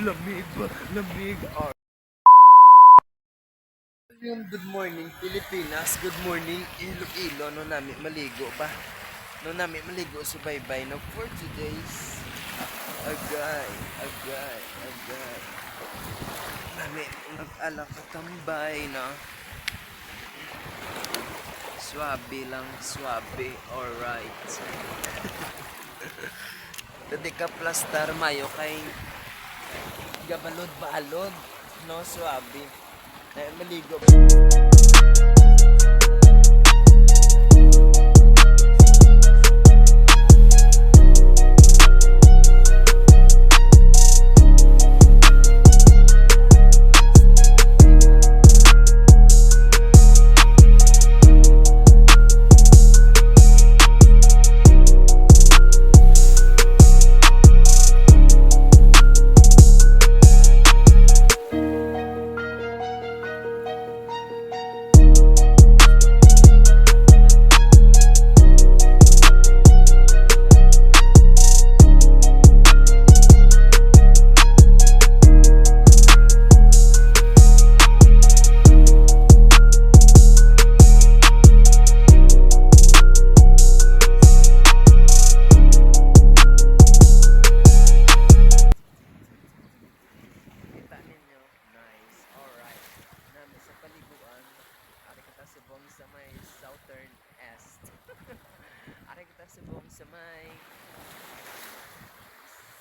Lamig ba? Lamig. Yung good morning Pilipinas, good morning Iloilo. No namin maligo ba? No namin maligo subaybay no for today's agay, agay, agay. Namin nag-alak katambay na. Swabe lang, swabe, alright. Tadi ka plastar mayo kay gabalod-balod, no swabe. Na maligo. Kita ninyo, nice, alright. Nami sa paliguan, ari kita subong sa may southern est. Ari kita subong sa may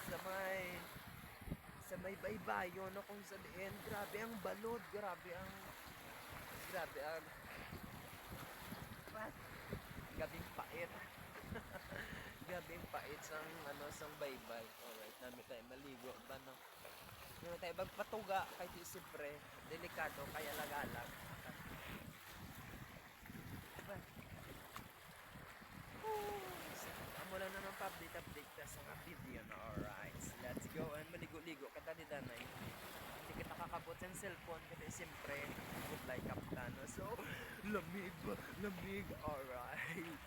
sa may sa may baybayon no kung saan grabe ang balod, grabe ang what? Gabing pait. Gabing pait sang ano sang baybay. Alright, nami tayo maligo ba no? Yung tayo magpatuga kay siyempre delikado kaya lagalag. Amo lang naman pa-update ta sa mga video na alright. Let's go and maligo-ligo kita di danay. Hindi kita kakabot sa cellphone kasi siyempre good like kaptan. So, lamig ba? Lamig, alright.